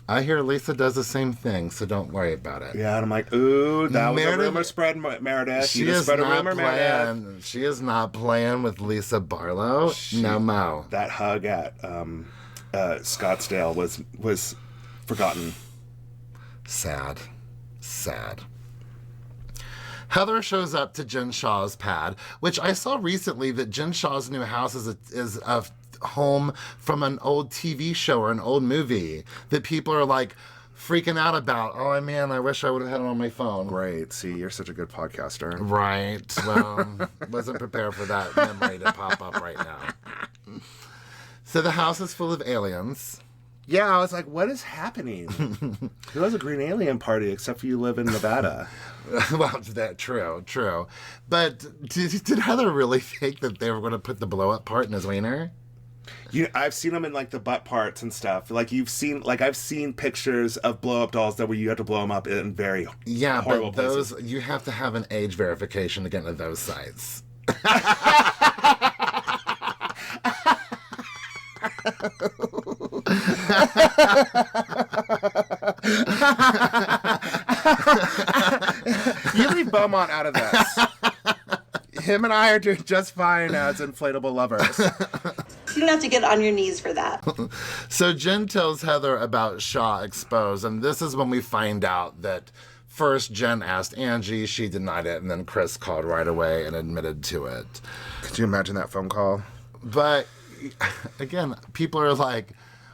I hear Lisa does the same thing, so don't worry about it. Yeah, and I'm like, ooh, that was a rumor spread, Meredith. She is not playing. She is not playing with Lisa Barlow. No mo. That hug at Scottsdale was forgotten. Sad. Heather shows up to Jen Shah's pad, which I saw recently that Jen Shah's new house is a home from an old TV show or an old movie that people are like freaking out about. Oh man, I wish I would have had it on my phone. Great. See, you're such a good podcaster. Right. Well, wasn't prepared for that memory to pop up right now. So the house is full of aliens. Yeah, I was like, what is happening? Who has a green alien party except for you live in Nevada? Well, that's true. But did Heather really think that they were going to put the blow-up part in his wiener? I've seen them in like the butt parts and stuff. Like I've seen pictures of blow-up dolls where you have to blow them up in very horrible places. Those you have to have an age verification to get into those sites. You leave Beaumont out of this. Him and I are doing just fine as inflatable lovers. You don't have to get on your knees for that. So Jen tells Heather about Shah Exposed, and this is when we find out that first Jen asked Angie, she denied it, and then Chris called right away and admitted to it. Could you imagine that phone call? But again, people are like,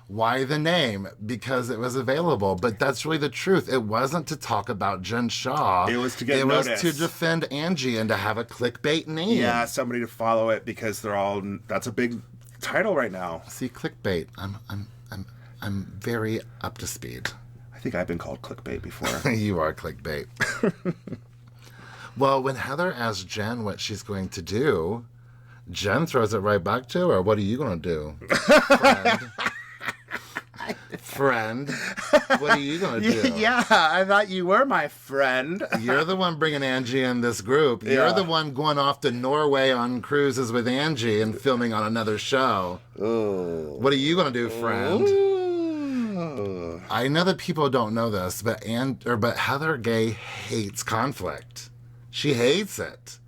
why the name? Because it was available. But that's really the truth. It wasn't to talk about Jen Shah. It was to get noticed. It was to defend Angie and to have a clickbait name. Yeah, somebody to follow it because that's a big title right now. See, clickbait. I'm very up to speed. I think I've been called clickbait before. You are clickbait. Well, when Heather asks Jen what she's going to do, Jen throws it right back to her. What are you going to do, friend? What are you going to do? Yeah, I thought you were my friend. You're the one bringing Angie in this group. Yeah. You're the one going off to Norway on cruises with Angie and filming on another show. Ooh. What are you going to do, friend? Ooh. I know that people don't know this, but Heather Gay hates conflict. She hates it.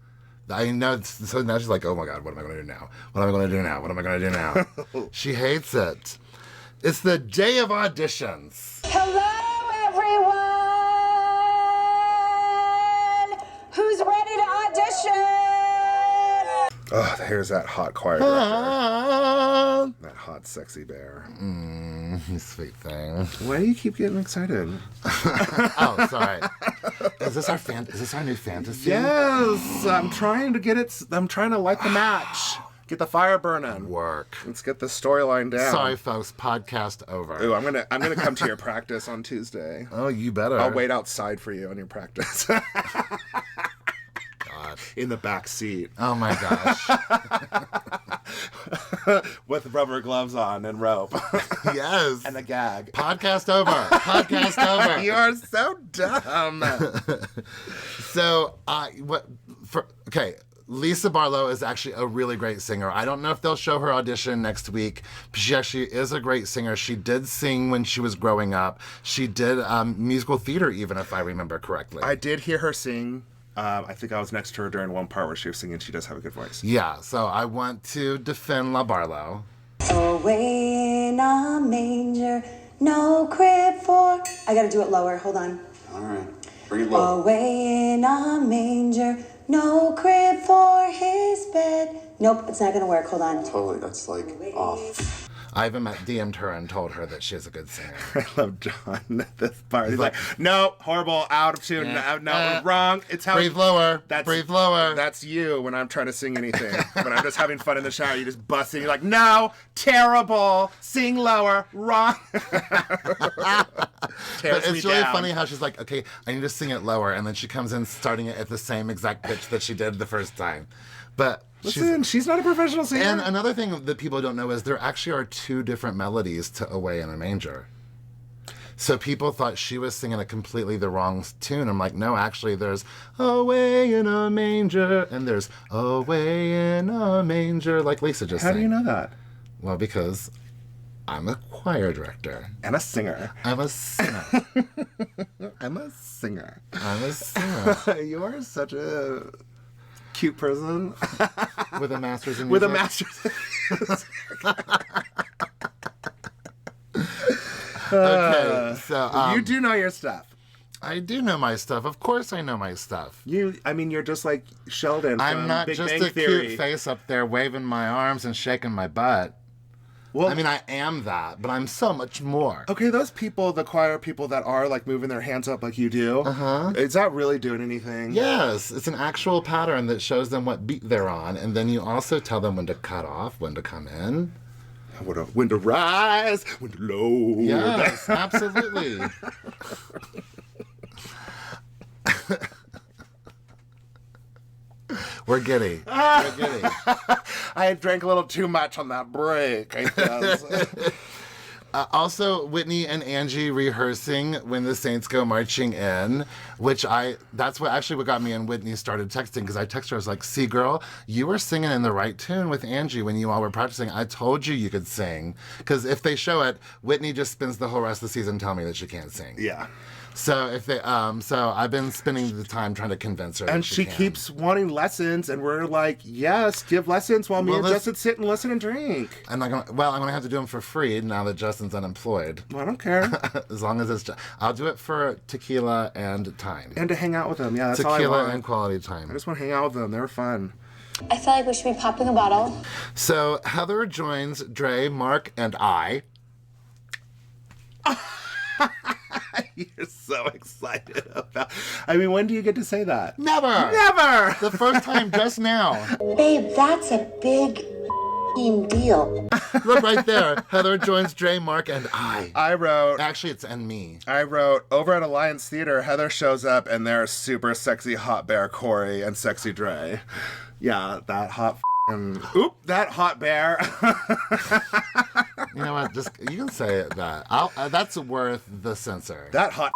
I know, so now she's like, oh my God, what am I going to do now? What am I going to do now? What am I going to do now? She hates it. It's the day of auditions. Hello, everyone! Who's ready to audition? Oh, here's that hot choir director. That hot, sexy bear. Sweet thing. Why do you keep getting excited? Oh, sorry. Is this our new fantasy? Yes, I'm trying to light the match. Get the fire burning. Work. Let's get the storyline down. Sorry, folks. Podcast over. Ooh, I'm gonna come to your practice on Tuesday. Oh, you better. I'll wait outside for you on your practice. God. In the back seat. Oh my gosh. With rubber gloves on and rope. Yes. And a gag. Podcast over. Podcast over. You are so dumb. So, Lisa Barlow is actually a really great singer. I don't know if they'll show her audition next week, but she actually is a great singer. She did sing when she was growing up. She did musical theater, even if I remember correctly. I did hear her sing. I think I was next to her during one part where she was singing. She does have a good voice. Yeah, so I want to defend La Barlow. Away in a manger, no crib for... I gotta do it lower, hold on. All right. Bring it low. Away in a manger, no crib for his bed. Nope, it's not gonna work, hold on. Totally. That's like off. I even DM'd her and told her that she is a good singer. I love John at this part. He's like, no, horrible, out of tune, no, wrong. It's how breathe lower. Breathe lower. That's you when I'm trying to sing anything. When I'm just having fun in the shower, you just bust in. You're like, no, terrible, sing lower, wrong. But it's really funny how she's like, okay, I need to sing it lower, and then she comes in starting it at the same exact pitch that she did the first time. But listen, she's not a professional singer. And another thing that people don't know is there actually are 2 different melodies to Away in a Manger. So people thought she was singing a completely the wrong tune. I'm like, no, actually there's Away in a Manger and there's Away in a Manger, like Lisa just sang. How do you know that? Well, because I'm a choir director. And a singer. I'm a singer. I'm a singer. I'm a singer. You are such a cute person. With a master's in music. With a master's in music. Okay, so... you do know your stuff. I do know my stuff. Of course I know my stuff. You're just like Sheldon from I'm not Big just Bang a Theory. cute face up there waving my arms and shaking my butt. Well, I mean, I am that, but I'm so much more. Okay, those people, the choir people that are like moving their hands up like you do, is that really doing anything? Yes, it's an actual pattern that shows them what beat they're on, and then you also tell them when to cut off, when to come in. When to rise, when to load. Yes, absolutely. We're giddy. We're giddy. I drank a little too much on that break, I guess. Also, Whitney and Angie rehearsing When the Saints Go Marching In, that's what got me and Whitney started texting, because I texted her, I was like, see, girl, you were singing in the right tune with Angie when you all were practicing. I told you could sing. Because if they show it, Whitney just spends the whole rest of the season telling me that she can't sing. Yeah. So if they, so I've been spending the time trying to convince her. And that she can. keeps wanting lessons, and we're like, yes, give lessons while me and Justin sit and listen and drink. I'm gonna have to do them for free now that Justin's unemployed. Well, I don't care. As long as I'll do it for tequila and time. And to hang out with them, yeah, that's all I tequila want. and quality time. I just want to hang out with them. They're fun. I feel like we should be popping a bottle. So Heather joins Dre, Mark, and I. You're so excited about... I mean, when do you get to say that? Never! Never! The first time just now. Babe, that's a big deal. Look right there. Heather joins Dre, Mark, and I. I wrote... Actually, it's and me. I wrote, over at Alliance Theater, Heather shows up and there's super sexy hot bear Corey and sexy Dre. Yeah, that hot that hot bear. You know what? Just you can say that. That's worth the censor. That hot.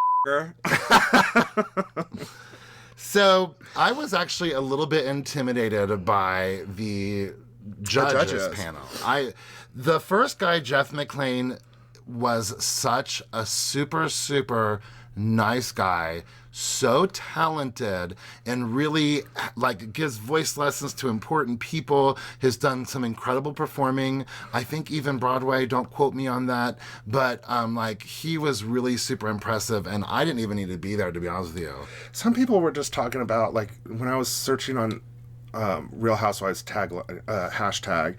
So I was actually a little bit intimidated by the judges panel. The first guy, Jeff McLean, was such a super nice guy, so talented, and really gives voice lessons to important people, has done some incredible performing. I think even Broadway, don't quote me on that, but he was really super impressive, and I didn't even need to be there, to be honest with you. Some people were just talking about, when I was searching on Real Housewives hashtag,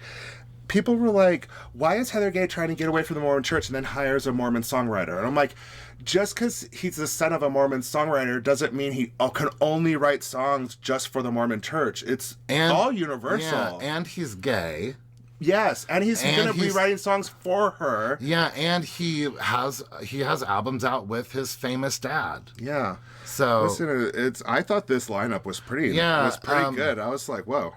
people were like, why is Heather Gay trying to get away from the Mormon church and then hires a Mormon songwriter? And I'm like, just because he's the son of a Mormon songwriter doesn't mean he can only write songs just for the Mormon church. It's all universal. Yeah, and he's gay. Yes, and he's going to be writing songs for her. Yeah, and he has albums out with his famous dad. Yeah. So listen, I thought this lineup was pretty good. I was like, whoa.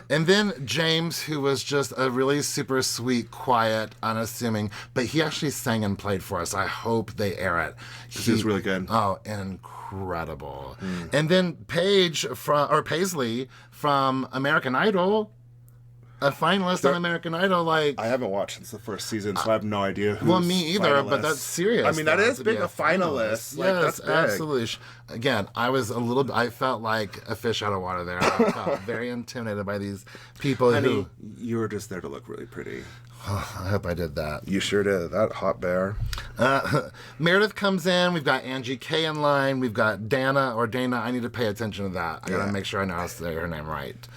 And then James, who was just a really super sweet, quiet, unassuming, but he actually sang and played for us. I hope they air it. He was really good. Oh, incredible. And then Paisley from American Idol. A finalist on American Idol, I haven't watched since the first season, so I have no idea who's Well, me either, finalist. But that's serious. I mean, that is big, a finalist. Yes, that's big. absolutely. Again, I felt like a fish out of water there. I felt very intimidated by these people. Honey, you were just there to look really pretty. I hope I did that. You sure did. That hot bear. Meredith comes in. We've got Angie K in line. We've got Dana. I need to pay attention to that. I got to make sure I know how to say her name right.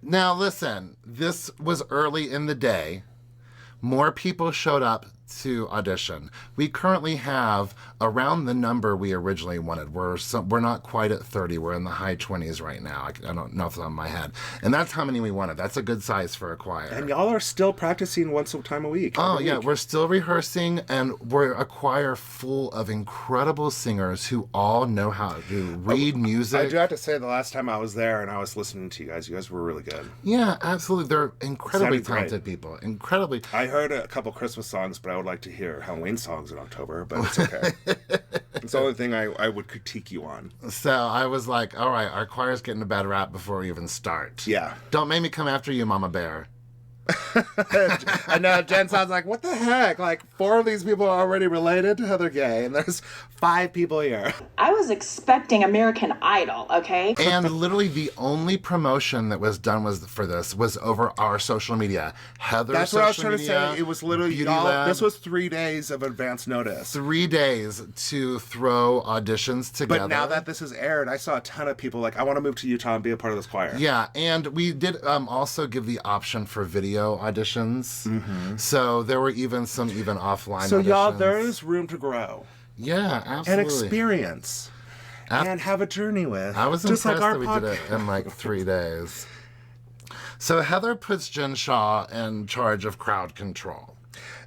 Now, listen, this was early in the day. More people showed up to audition. We currently have around the number we originally wanted. We're not quite at 30. We're in the high 20s right now. I don't know if it's on my head. And that's how many we wanted. That's a good size for a choir. And y'all are still practicing once a time a week. Oh, yeah. We're still rehearsing, and we're a choir full of incredible singers who all know how to read music. I do have to say, the last time I was there and I was listening to you guys were really good. Yeah, absolutely. They're incredibly Sounded great. talented people. Incredibly. I heard a couple Christmas songs, but I would like to hear Halloween songs in October, but it's okay. It's the only thing I would critique you on. So I was like, all right, our choir's getting a bad rap before we even start. Yeah. Don't make me come after you, Mama Bear. I know Jen sounds like, what the heck? Like, 4 of these people are already related to Heather Gay, and there's 5 people here. I was expecting American Idol, okay? And literally the only promotion that was done for this was over our social media. Heather's That's what I was social trying to media, say. It was literally, Beauty Lab. this was 3 days of advance notice. 3 days to throw auditions together. But now that this is aired, I saw a ton of people like, I want to move to Utah and be a part of this choir. Yeah, and we did also give the option for video auditions. Mm-hmm. So there were even some offline So auditions. y'all, there is room to grow. Yeah, absolutely. And experience. And have a journey with. I was just impressed like that we did it in like 3 days. So Heather puts Jen Shah in charge of crowd control.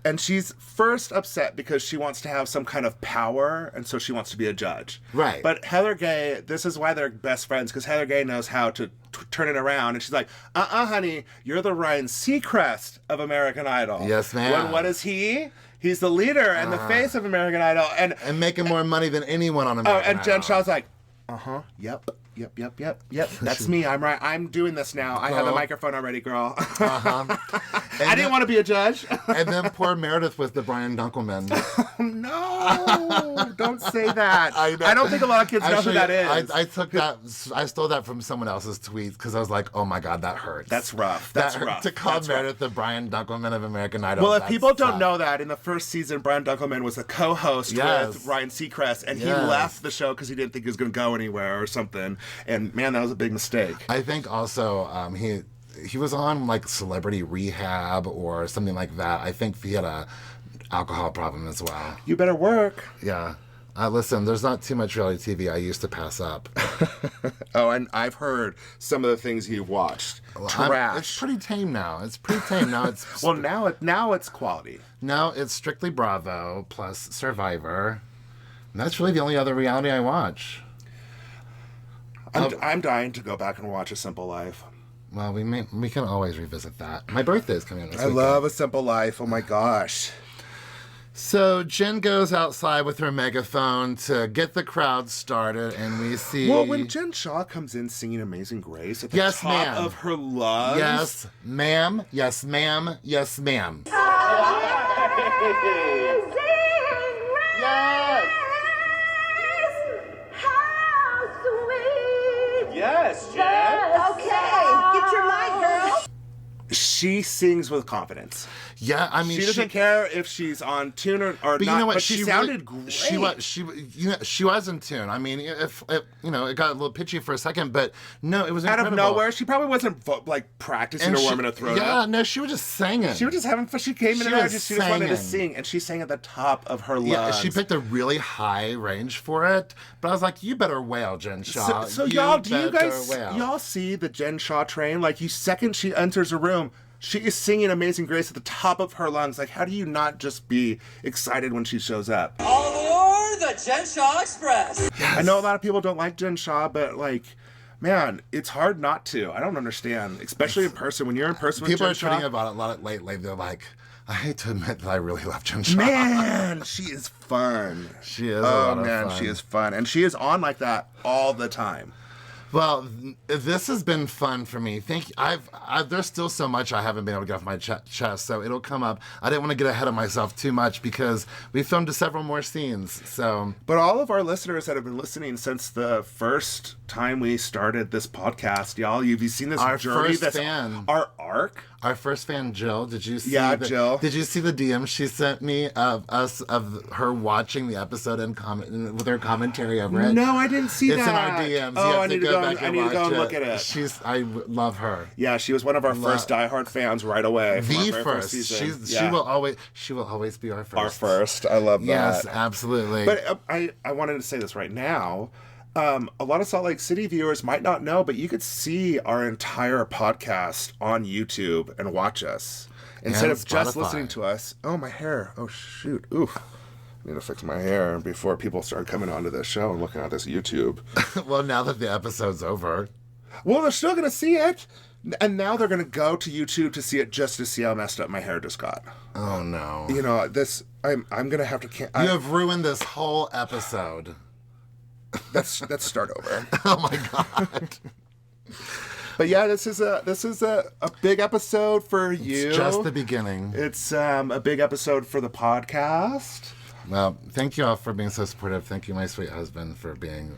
And she's first upset because she wants to have some kind of power, and so she wants to be a judge. Right. But Heather Gay, this is why they're best friends, because Heather Gay knows how to turn it around. And she's like, honey, you're the Ryan Seacrest of American Idol. Yes, ma'am. What is he? He's the leader and the face of American Idol. And making more money than anyone on American Idol. And Jen Shah's like, yep. That's me. I'm right. I'm doing this now. I have the microphone already, girl. I didn't want to be a judge. And then poor Meredith was the Brian Dunkelman. No, don't say that. I don't think a lot of kids know who that is. I took that. I stole that from someone else's tweets because I was like, oh my God, that hurts. That's rough. That's rough. To call Meredith the Brian Dunkelman of American Idol. Well, if people don't know that, in the first season, Brian Dunkelman was a co-host with Ryan Seacrest, and he left the show because he didn't think he was going to go anywhere or something. And man, that was a big mistake. I think also he was on like Celebrity Rehab or something like that. I think he had a alcohol problem as well. You better work. Yeah. Listen, there's not too much reality TV I used to pass up. Oh, and I've heard some of the things you've watched. Trash. It's pretty tame now. It's well, now it's quality. Now it's strictly Bravo plus Survivor. And that's really the only other reality I watch. I'm dying to go back and watch A Simple Life. Well, we can always revisit that. My birthday is coming up this weekend. I love A Simple Life. Oh my gosh. So Jen goes outside with her megaphone to get the crowd started, and we see... Well, when Jen Shah comes in singing Amazing Grace at the top of her lungs... Yes, ma'am. Yes, ma'am. Yes, ma'am. Yes, Jen. Okay, get your mic, girl. She sings with confidence. Yeah, I mean, she doesn't care if she's on tune or but not. You know what? But she sounded great. She was in tune. I mean, if it got a little pitchy for a second, but no, it was out incredible. of nowhere. She probably wasn't practicing or warming her throat up. Yeah, no, she was just singing. She was just having fun. She came in and she just wanted to sing, and she sang at the top of her lungs. Yeah, she picked a really high range for it. But I was like, you better wail, Jen Shah. So y'all, do you guys y'all see the Jen Shah train? Like, second she enters a room, she is singing Amazing Grace at the top of her lungs. Like, how do you not just be excited when she shows up? All aboard the Jen Shah Express. Yes. I know a lot of people don't like Jen Shah, but like, man, it's hard not to. I don't understand, especially in person. When you're in person with Jen Shah. People are tweeting about it a lot lately. They're like, I hate to admit that I really love Jen Shah. Man, she is fun. She is a lot of fun. She is fun. And she is on like that all the time. Well, this has been fun for me. Thank you. There's still so much I haven't been able to get off my chest, so it'll come up. I didn't want to get ahead of myself too much because we filmed several more scenes. So, but all of our listeners that have been listening since the first time we started this podcast, y'all, you've seen this our journey. Our Our first fan, Jill. Did you see? Jill. Did you see the DM she sent me of her watching the episode and with her commentary over it? No, I didn't see that. It's in our DMs. Oh, I need to go and look at it. I love her. Yeah, she was one of our first diehard fans right away. The first. She will always be our first. Our first. I love that. Yes, absolutely. But I wanted to say this right now. A lot of Salt Lake City viewers might not know, but you could see our entire podcast on YouTube and watch us instead of just listening to us. Oh, my hair. Oh, shoot. Oof. I need to fix my hair before people start coming onto this show and looking at this YouTube. Well, now that the episode's over. Well, they're still going to see it. And now they're going to go to YouTube to see it just to see how messed up my hair just got. Oh, no. You know, I'm going to have to... You have ruined this whole episode. Let's start over. Oh my God. But yeah, this is a big episode for you. It's just the beginning. It's a big episode for the podcast. Well, thank you all for being so supportive. Thank you, my sweet husband, for being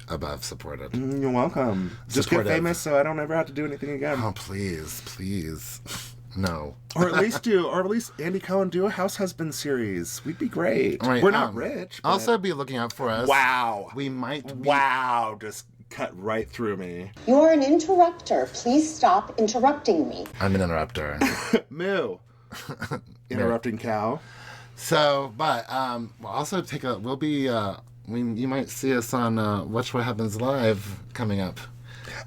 above supportive. You're welcome. Just get famous so I don't ever have to do anything again. Oh, please. No. Or at least Andy Cohen do a House Husband series. We'd be great. Right, we're not rich. But... Also be looking out for us. Wow. We might be... Wow. Just cut right through me. You're an interrupter. Please stop interrupting me. I'm an interrupter. Moo. Interrupting cow. So, but we'll also we'll be, you might see us on Watch What Happens Live coming up.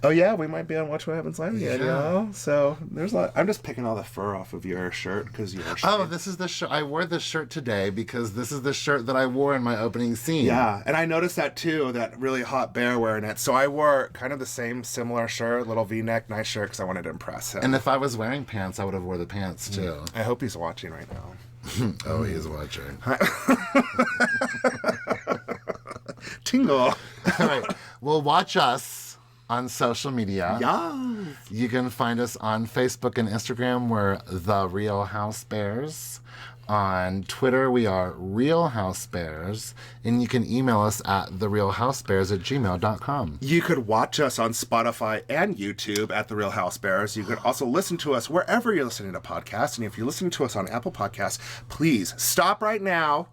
Oh yeah, we might be on Watch What Happens Live again, you know? So there's a lot. I'm just picking all the fur off of your shirt because you're... Oh, this is the shirt. I wore this shirt today because this is the shirt that I wore in my opening scene. Yeah, and I noticed that too, that really hot bear wearing it. So I wore kind of the similar shirt, little V-neck, nice shirt, because I wanted to impress him. And if I was wearing pants, I would have wore the pants too. I hope he's watching right now. Oh, he's watching. Tingle. All right. Well, watch us on social media. Yeah. You can find us on Facebook and Instagram. We're The Real Housebears. On Twitter, we are Real Housebears. And you can email us at therealhousebears@gmail.com. You could watch us on Spotify and YouTube at The Real Housebears. You could also listen to us wherever you're listening to podcasts. And if you're listening to us on Apple Podcasts, please stop right now.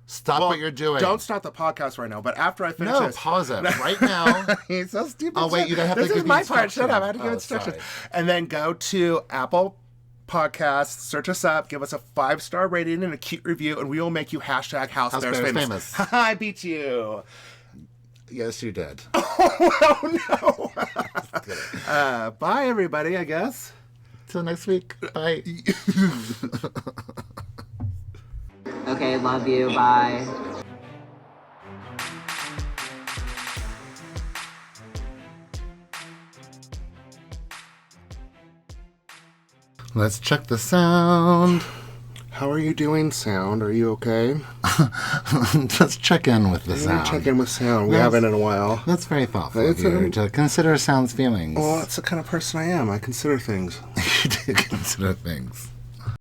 Stop what you're doing. Don't stop the podcast right now, but after I finish this... No, pause it right now. He's so stupid. Oh, wait, you don't have to give This is my part. Shut up. I have to give instructions. Sorry. And then go to Apple Podcasts, search us up, give us a 5-star rating and a cute review, and we will make you #HouseBears famous. I beat you. Yes, you did. Oh, no. Bye, everybody, I guess. Till next week. Bye. Okay, love you. Bye. Let's check the sound. How are you doing, sound? Are you okay? Let's check in with the sound. Check in with sound. We haven't in a while. That's very thoughtful of you to consider sound's feelings. Well, that's the kind of person I am. I consider things. You do consider things.